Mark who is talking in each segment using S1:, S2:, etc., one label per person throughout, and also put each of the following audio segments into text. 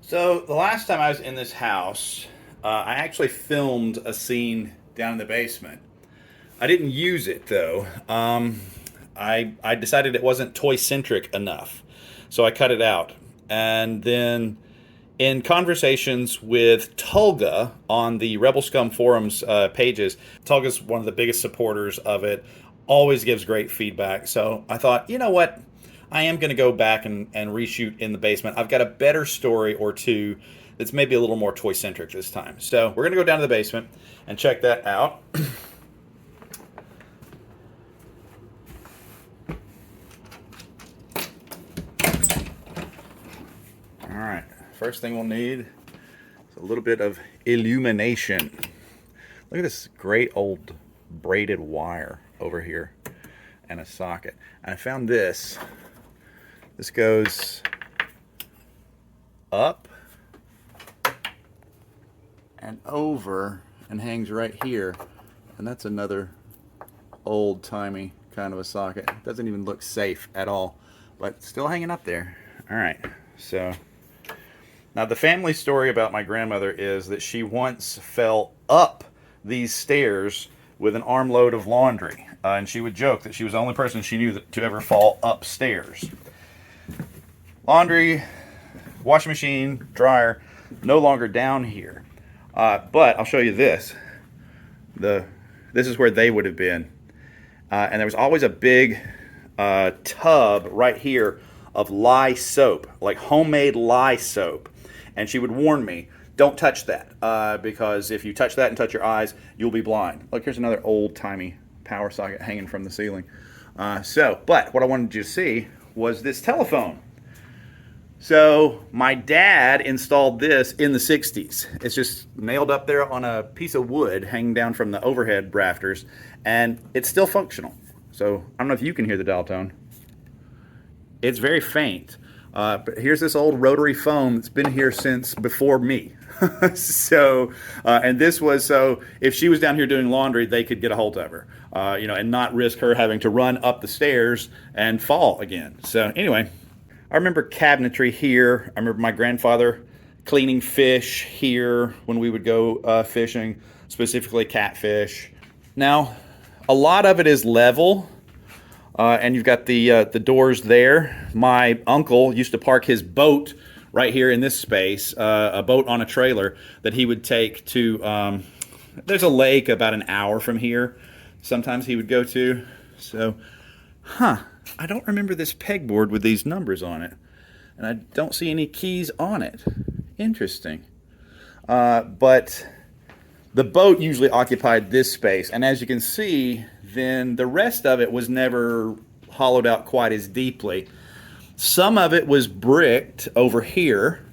S1: So the last time I was in this house, I actually filmed a scene down in the basement. I didn't use it though. I decided it wasn't toy centric enough, so I cut it out. And then, in conversations with Tulga on the Rebel Scum forums pages, Tulga's one of the biggest supporters of it. Always gives great feedback. So I thought, you know what? I am going to go back and reshoot in the basement. I've got a better story or two that's maybe a little more toy centric this time. So we're going to go down to the basement and check that out. All right, first thing we'll need is a little bit of illumination. Look at this great old braided wire over here and a socket. And I found this. This goes up and over and hangs right here. And that's another old-timey kind of a socket. Doesn't even look safe at all, but still hanging up there. All right, so now the family story about my grandmother is that she once fell up these stairs with an armload of laundry. And she would joke that she was the only person she knew to ever fall upstairs. Laundry, washing machine, dryer, no longer down here. But I'll show you this. This is where they would have been. And there was always a big tub right here of lye soap, like homemade lye soap. And she would warn me, don't touch that, because if you touch that and touch your eyes, you'll be blind. Look, here's another old-timey power socket hanging from the ceiling. But what I wanted you to see was this telephone. So my dad installed this in the 60s. It's just nailed up there on a piece of wood hanging down from the overhead rafters, and it's still functional. So I don't know if you can hear the dial tone. It's very faint. But here's this old rotary phone that's been here since before me. And this was so if she was down here doing laundry, they could get a hold of her, and not risk her having to run up the stairs and fall again. So anyway, I remember cabinetry here. I remember my grandfather cleaning fish here when we would go fishing, specifically catfish. Now, a lot of it is level. And you've got the doors there. My uncle used to park his boat right here in this space, a boat on a trailer that he would take to, there's a lake about an hour from here. Sometimes he would go to. So, I don't remember this pegboard with these numbers on it. And I don't see any keys on it. Interesting. But the boat usually occupied this space. And as you can see, then the rest of it was never hollowed out quite as deeply. Some of it was bricked over here,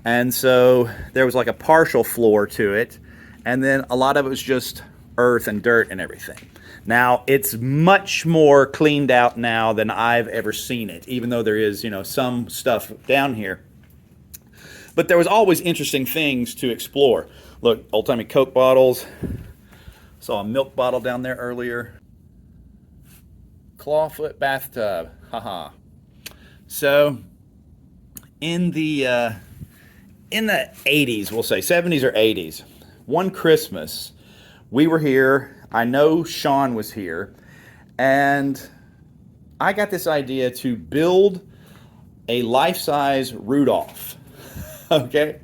S1: and so there was like a partial floor to it, and then a lot of it was just earth and dirt and everything. Now, it's much more cleaned out now than I've ever seen it, even though there is, some stuff down here. But there was always interesting things to explore. Look, old-timey Coke bottles. Saw a milk bottle down there earlier. Clawfoot bathtub. Haha. So, in the 80s, we'll say, 70s or 80s, one Christmas, we were here. I know Sean was here. And I got this idea to build a life-size Rudolph. Okay?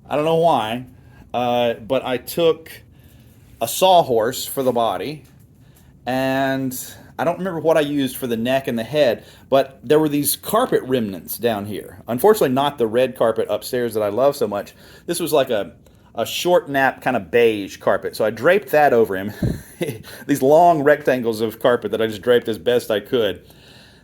S1: I don't know why, but I took a sawhorse for the body, and I don't remember what I used for the neck and the head, but there were these carpet remnants down here. Unfortunately, not the red carpet upstairs that I love so much. This was like a short nap kind of beige carpet, so I draped that over him. These long rectangles of carpet that I just draped as best I could.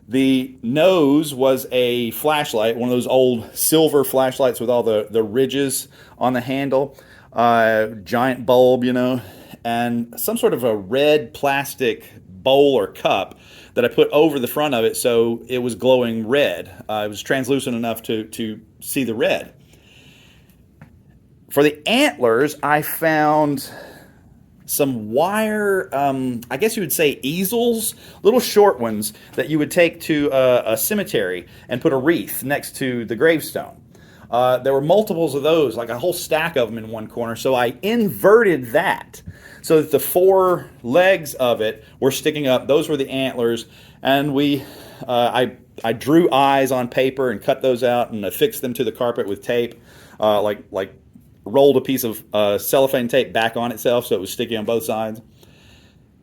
S1: The nose was a flashlight, one of those old silver flashlights with all the ridges on the handle, giant bulb, and some sort of a red plastic bowl or cup that I put over the front of it so it was glowing red. It was translucent enough to see the red. For the antlers, I found some wire, I guess you would say easels, little short ones that you would take to a cemetery and put a wreath next to the gravestone. There were multiples of those, like a whole stack of them in one corner. So I inverted that so that the four legs of it were sticking up. Those were the antlers, and I drew eyes on paper and cut those out and affixed them to the carpet with tape, like rolled a piece of cellophane tape back on itself so it was sticky on both sides.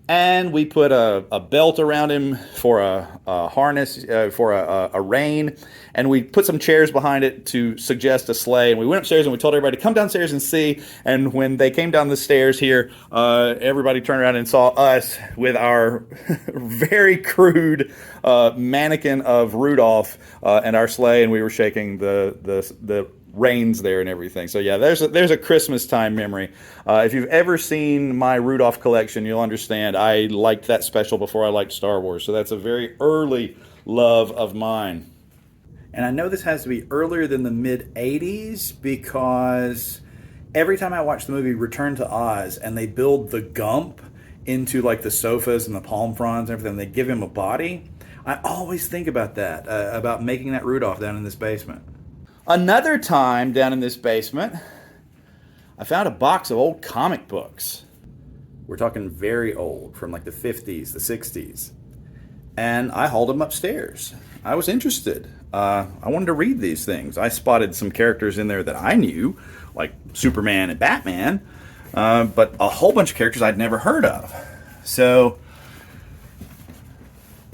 S1: And we put a belt around him for a harness, for a rein. And we put some chairs behind it to suggest a sleigh. And we went upstairs and we told everybody to come downstairs and see. And when they came down the stairs here, everybody turned around and saw us with our very crude mannequin of Rudolph and our sleigh. And we were shaking the reins there and everything. So yeah, there's a Christmas time memory. If you've ever seen my Rudolph collection, you'll understand I liked that special before I liked Star Wars. So that's a very early love of mine. And I know this has to be earlier than the mid-'80s because every time I watch the movie Return to Oz and they build the Gump into like the sofas and the palm fronds and everything, they give him a body, I always think about that, about making that Rudolph down in this basement. Another time down in this basement, I found a box of old comic books. We're talking very old, from like the 50s, the 60s. And I hauled them upstairs. I was interested. I wanted to read these things. I spotted some characters in there that I knew, like Superman and Batman, but a whole bunch of characters I'd never heard of. So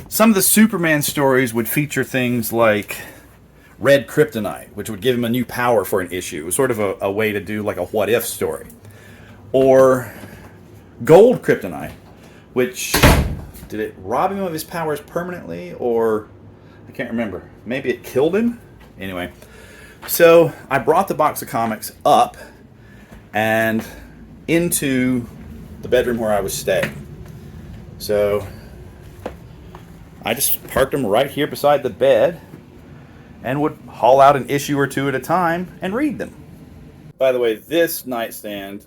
S1: some of the Superman stories would feature things like red kryptonite, which would give him a new power for an issue. It was sort of a way to do like a what-if story. Or gold kryptonite, which, did it rob him of his powers permanently, or I can't remember. Maybe it killed him? Anyway, so I brought the box of comics up and into the bedroom where I was staying. So I just parked them right here beside the bed and would haul out an issue or two at a time and read them. By the way, this nightstand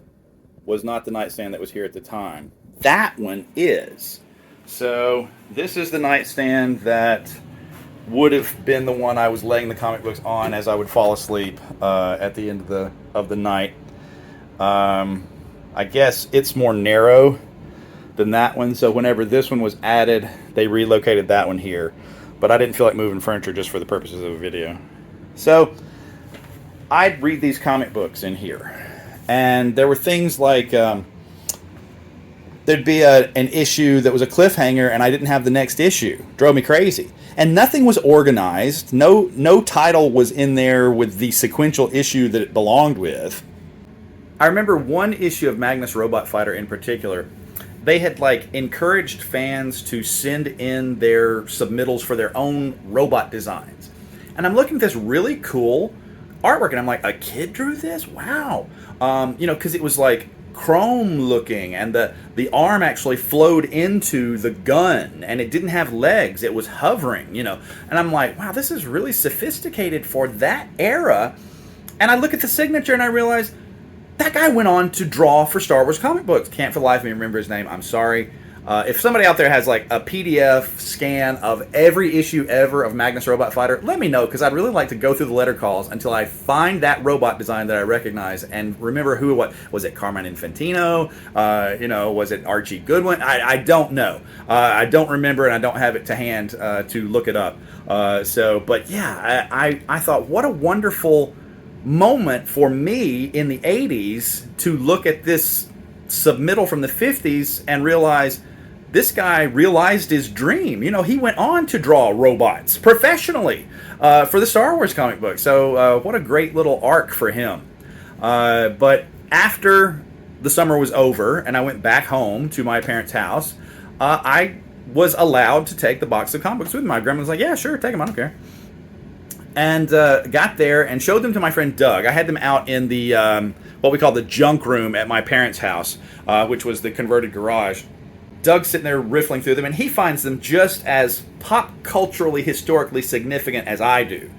S1: was not the nightstand that was here at the time. That one is. So this is the nightstand that would have been the one I was laying the comic books on as I would fall asleep at the end of the night. I guess it's more narrow than that one, so whenever this one was added, they relocated that one here. But I didn't feel like moving furniture just for the purposes of a video. So I'd read these comic books in here. And there were things like there'd be an issue that was a cliffhanger and I didn't have the next issue. Drove me crazy. And nothing was organized. No title was in there with the sequential issue that it belonged with. I remember one issue of Magnus Robot Fighter in particular. They had like encouraged fans to send in their submittals for their own robot designs. And I'm looking at this really cool artwork and I'm like, a kid drew this? Wow. Because it was like chrome looking and the arm actually flowed into the gun and it didn't have legs. It was hovering, And I'm like, wow, this is really sophisticated for that era. And I look at the signature and I realize that guy went on to draw for Star Wars comic books. Can't for the life of me remember his name. I'm sorry. If somebody out there has like a PDF scan of every issue ever of Magnus Robot Fighter, let me know, because I'd really like to go through the letter calls until I find that robot design that I recognize and remember who it was. Was it Carmine Infantino? Was it Archie Goodwin? I don't know. I don't remember, and I don't have it to hand to look it up. But yeah, I thought, what a wonderful moment for me in the 80s to look at this submittal from the 50s and realize this guy realized his dream. He went on to draw robots professionally for the Star Wars comic book. So what a great little arc for him. But after the summer was over and I went back home to my parents' house, I was allowed to take the box of comic books with me. My grandma was like, yeah, sure, take them, I don't care. And got there and showed them to my friend Doug. I had them out in the what we call the junk room at my parents' house, which was the converted garage. Doug's sitting there riffling through them, and he finds them just as pop culturally, historically significant as I do.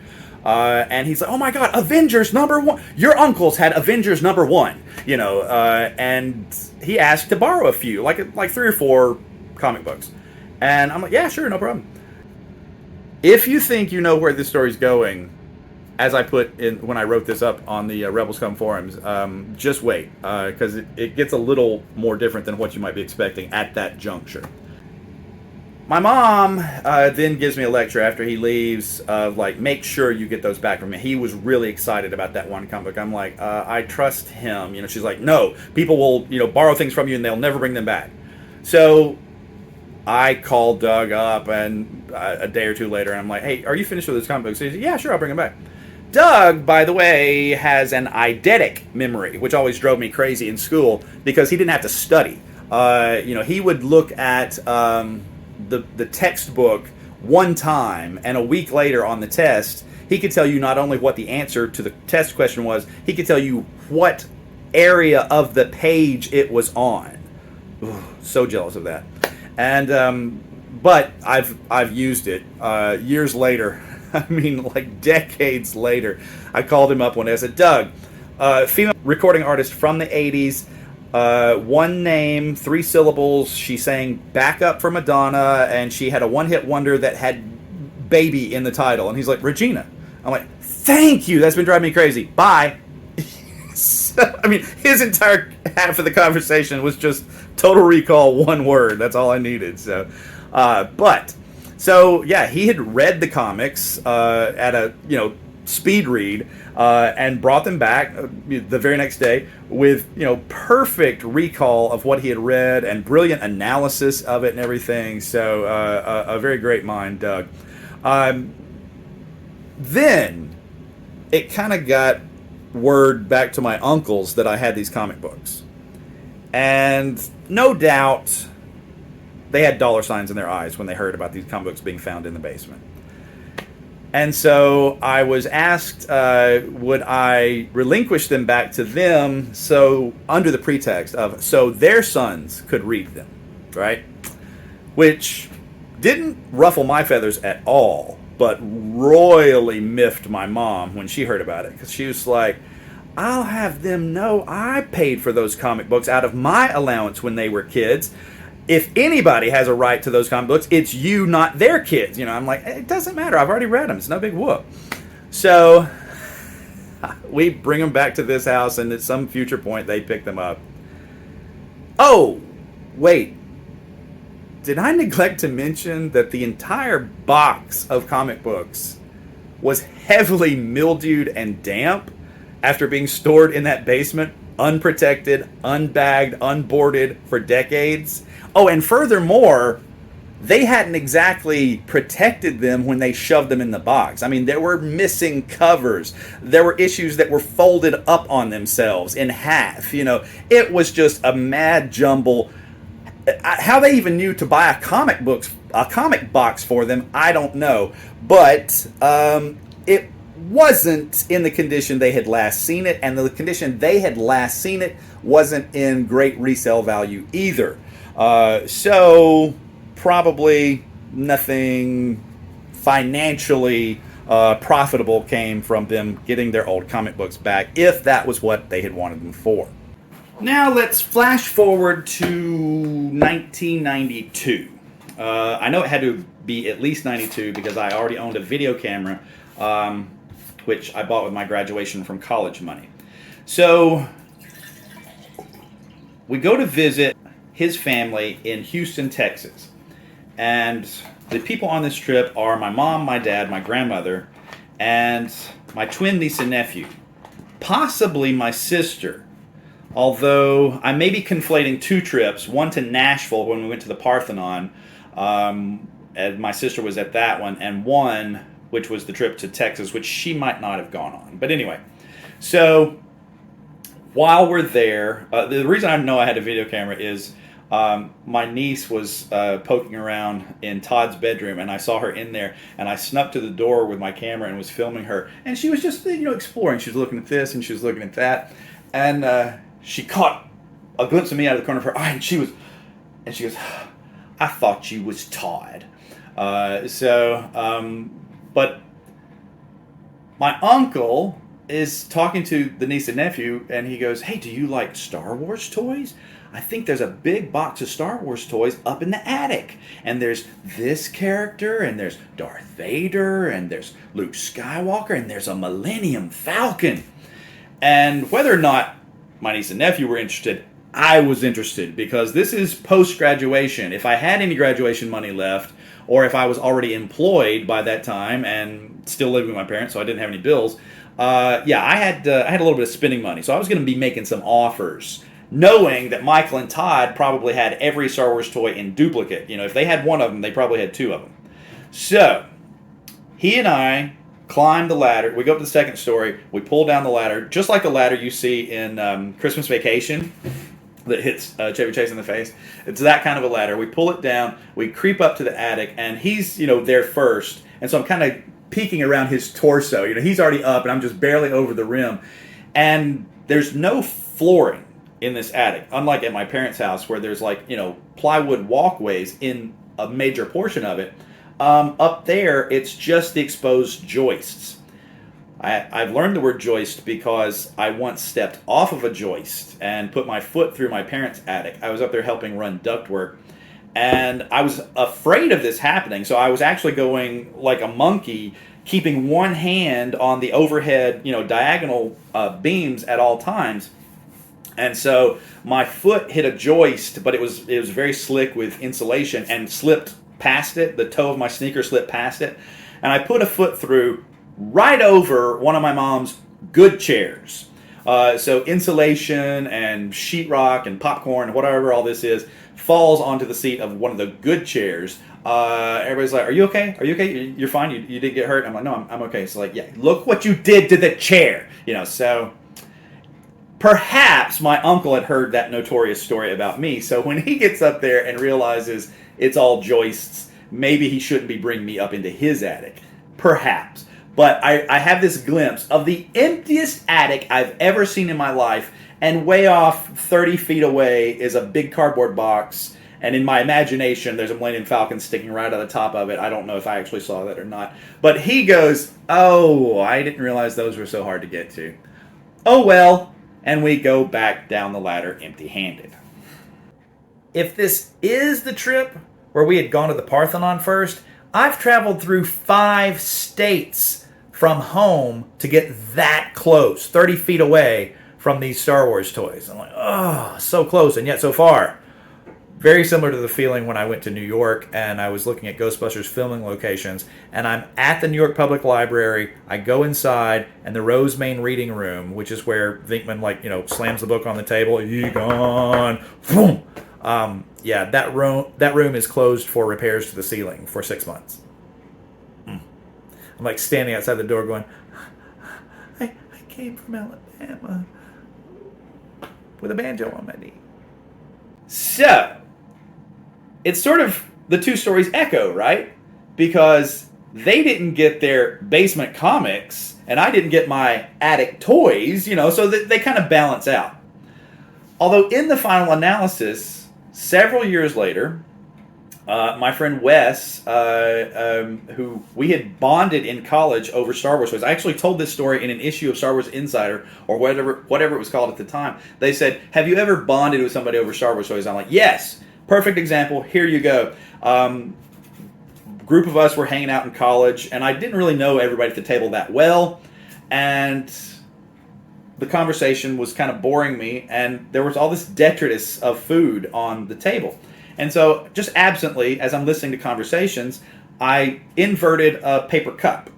S1: And he's like, "Oh my God, Avengers #1! Your uncles had Avengers #1!" And he asked to borrow a few, like 3 or 4 comic books. And I'm like, "Yeah, sure, no problem." If you think you know where this story's going, as I put in when I wrote this up on the Rebels Come forums, just wait, because it gets a little more different than what you might be expecting at that juncture. My mom then gives me a lecture after he leaves of like, make sure you get those back from me. He was really excited about that one comic book. I'm like, I trust him. She's like, no, people will, borrow things from you and they'll never bring them back. So I called Doug up and a day or two later, and I'm like, hey, are you finished with this comic book? So he said, yeah, sure, I'll bring them back. Doug, by the way, has an eidetic memory, which always drove me crazy in school because he didn't have to study. He would look at the textbook one time, and a week later on the test, he could tell you not only what the answer to the test question was, he could tell you what area of the page it was on. Ooh, so jealous of that. And but I've used it years later. I mean, like decades later. I called him up one day. I said, Doug, female recording artist from the 80s, one name, 3 syllables. She sang Backup for Madonna, and she had a one-hit wonder that had baby in the title. And he's like, Regina. I'm like, thank you. That's been driving me crazy. Bye. So, I mean, his entire half of the conversation was just Total Recall, one word. That's all I needed. So, So yeah, he had read the comics at a speed read and brought them back the very next day with perfect recall of what he had read and brilliant analysis of it and everything. So a very great mind, Doug. Then it kind of got word back to my uncles that I had these comic books, and no doubt they had dollar signs in their eyes when they heard about these comic books being found in the basement. And so I was asked, would I relinquish them back to them, so under the pretext of so their sons could read them, right? Which didn't ruffle my feathers at all, but royally miffed my mom when she heard about it, because she was like, I'll have them know I paid for those comic books out of my allowance when they were kids. If anybody has a right to those comic books, it's you, not their kids. I'm like, it doesn't matter. I've already read them. It's no big whoop. So we bring them back to this house, and at some future point, they pick them up. Oh, wait. Did I neglect to mention that the entire box of comic books was heavily mildewed and damp after being stored in that basement, unprotected, unbagged, unboarded for decades? Oh, and furthermore, they hadn't exactly protected them when they shoved them in the box. I mean, there were missing covers. There were issues that were folded up on themselves in half. It was just a mad jumble. How they even knew to buy a comic box for them, I don't know. But it wasn't in the condition they had last seen it, and the condition they had last seen it wasn't in great resale value either. So probably nothing financially profitable came from them getting their old comic books back, if that was what they had wanted them for. Now let's flash forward to 1992. I know it had to be at least 92 because I already owned a video camera, which I bought with my graduation from college money. So we go to visit his family in Houston, Texas. And the people on this trip are my mom, my dad, my grandmother, and my twin niece and nephew. Possibly my sister. Although I may be conflating 2 trips, one to Nashville when we went to the Parthenon, and my sister was at that one, and one which was the trip to Texas, which she might not have gone on. But anyway, so while we're there, the reason I know I had a video camera is my niece was poking around in Todd's bedroom, and I saw her in there, and I snuck to the door with my camera and was filming her, and she was just exploring. She was looking at this and she was looking at that, and she caught a glimpse of me out of the corner of her eye, and she goes, I thought you was Todd. But my uncle is talking to the niece and nephew, and he goes, "Hey, do you like Star Wars toys? I think there's a big box of Star Wars toys up in the attic. And there's this character, and there's Darth Vader, and there's Luke Skywalker, and there's a Millennium Falcon." And whether or not my niece and nephew were interested, I was interested, because this is post-graduation. If I had any graduation money left, or if I was already employed by that time and still living with my parents, so I didn't have any bills, I had a little bit of spending money. So I was going to be making some offers, knowing that Michael and Todd probably had every Star Wars toy in duplicate. You know, if they had one of them, they probably had two of them. So he and I climbed the ladder. We go up to the second story. We pull down the ladder, just like the ladder you see in Christmas Vacation that hits Chevy Chase in the face. It's that kind of a ladder. We pull it down. We creep up to the attic, and he's, there first. And so I'm kind of peeking around his torso. He's already up, and I'm just barely over the rim. And there's no flooring in this attic, unlike at my parents' house where there's plywood walkways in a major portion of it. Up there, it's just the exposed joists. I've learned the word joist because I once stepped off of a joist and put my foot through my parents' attic. I was up there helping run ductwork, and I was afraid of this happening, so I was actually going like a monkey, keeping one hand on the overhead, diagonal beams at all times. And so my foot hit a joist, but it was very slick with insulation, and slipped past it. The toe of my sneaker slipped past it, and I put a foot through right over one of my mom's good chairs. So insulation and sheetrock and popcorn and whatever all this is falls onto the seat of one of the good chairs. Everybody's like, "Are you okay? Are you okay? You're fine? You didn't get hurt?" I'm like, "No, I'm okay." So yeah, look what you did to the chair. So perhaps my uncle had heard that notorious story about me. So when he gets up there and realizes it's all joists, maybe he shouldn't be bringing me up into his attic. Perhaps. But I have this glimpse of the emptiest attic I've ever seen in my life, and way off 30 feet away is a big cardboard box, and in my imagination there's a Millennium Falcon sticking right out of the top of it. I don't know if I actually saw that or not. But he goes, "Oh, I didn't realize those were so hard to get to. Oh well," and we go back down the ladder empty-handed. If this is the trip where we had gone to the Parthenon first, I've traveled through 5 states from home to get that close, 30 feet away from these Star Wars toys. I'm like, oh, so close and yet so far. Very similar to the feeling when I went to New York and I was looking at Ghostbusters filming locations, and I'm at the New York Public Library. I go inside, and the Rosemain Reading Room, which is where Venkman slams the book on the table. Egon, boom. That room is closed for repairs to the ceiling for 6 months. I'm standing outside the door going, I came from Alabama with a banjo on my knee. So, it's sort of the two stories echo, right? Because they didn't get their basement comics, and I didn't get my attic toys, so they kind of balance out. Although in the final analysis, several years later, my friend Wes, who we had bonded in college over Star Wars toys. I actually told this story in an issue of Star Wars Insider, or whatever it was called at the time. They said, "Have you ever bonded with somebody over Star Wars toys?" I'm like, "Yes." Perfect example. Here you go. Group of us were hanging out in college, and I didn't really know everybody at the table that well, and the conversation was kind of boring me, and there was all this detritus of food on the table. And so, just absently, as I'm listening to conversations, I inverted a paper cup.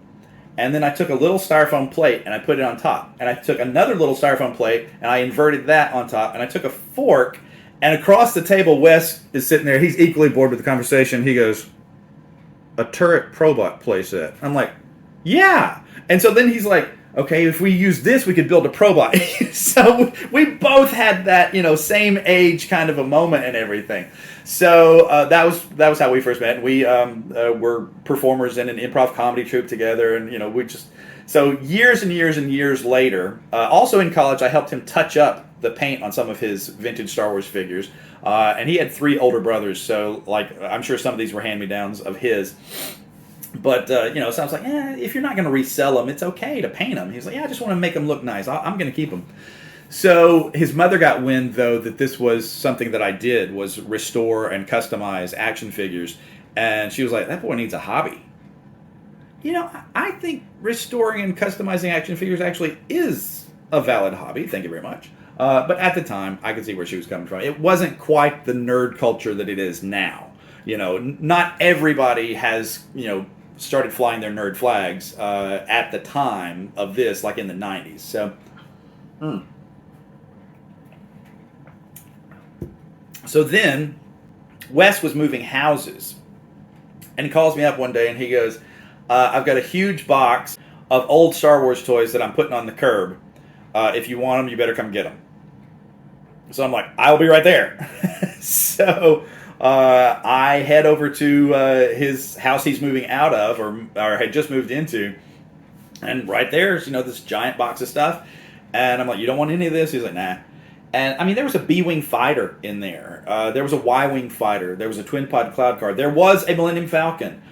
S1: And then I took a little styrofoam plate and I put it on top. And I took another little styrofoam plate and I inverted that on top. And I took a fork, and across the table, Wes is sitting there. He's equally bored with the conversation. He goes, "A turret probot playset." I'm like, "Yeah." And so then he's like, "Okay, if we use this, we could build a probot." So we both had that, same age kind of a moment and everything. So that was how we first met. We were performers in an improv comedy troupe together, and so years and years and years later. Also in college, I helped him touch up the paint on some of his vintage Star Wars figures, and he had 3 older brothers. So I'm sure some of these were hand-me-downs of his. But, so I was like, if you're not going to resell them, it's okay to paint them. He's like, yeah, I just want to make them look nice. I'm going to keep them. So his mother got wind, though, that this was something that I did, was restore and customize action figures. And she was like, that boy needs a hobby. I think restoring and customizing action figures actually is a valid hobby. Thank you very much. But at the time, I could see where she was coming from. It wasn't quite the nerd culture that it is now. Not everybody has, started flying their nerd flags at the time of this, like in the 90s. So then, Wes was moving houses. And he calls me up one day and he goes, I've got a huge box of old Star Wars toys that I'm putting on the curb. If you want them, you better come get them. So I'm like, I'll be right there. So I head over to his house he's moving out of, or had just moved into. And right there's, this giant box of stuff. And I'm like, you don't want any of this? He's like, nah. And I mean, there was a B-Wing fighter in there. There was a Y-Wing fighter. There was a twin pod cloud car. There was a Millennium Falcon.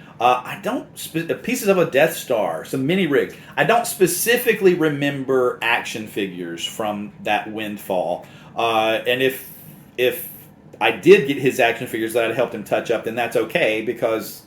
S1: Pieces of a Death Star, some mini rigs. I don't specifically remember action figures from that windfall. And if I did get his action figures that I'd helped him touch up, then that's okay, because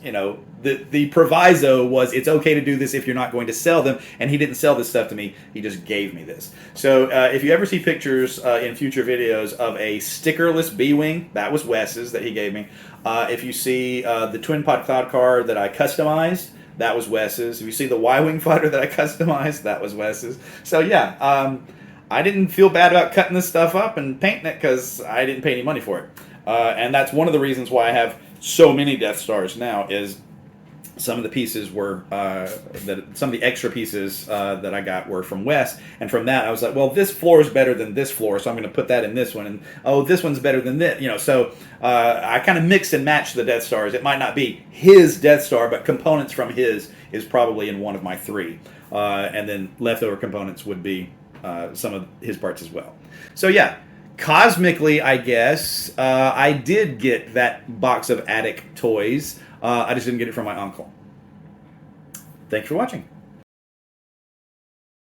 S1: the proviso was it's okay to do this if you're not going to sell them, and he didn't sell this stuff to me. He just gave me this. So if you ever see pictures in future videos of a stickerless B-Wing, that was Wes's that he gave me. If you see the twin pod cloud car that I customized, that was Wes's. If you see the Y-Wing fighter that I customized, that was Wes's. So yeah, I didn't feel bad about cutting this stuff up and painting it because I didn't pay any money for it. And that's one of the reasons why I have so many Death Stars now, is some of the pieces were, some of the extra pieces that I got were from Wes. And from that, I was like, well, this floor is better than this floor, so I'm going to put that in this one. And, oh, this one's better than this. So I kind of mixed and matched the Death Stars. It might not be his Death Star, but components from his is probably in one of my three. And then leftover components would be some of his parts as well. So yeah, cosmically, I guess, I did get that box of attic toys. I just didn't get it from my uncle. Thanks for watching.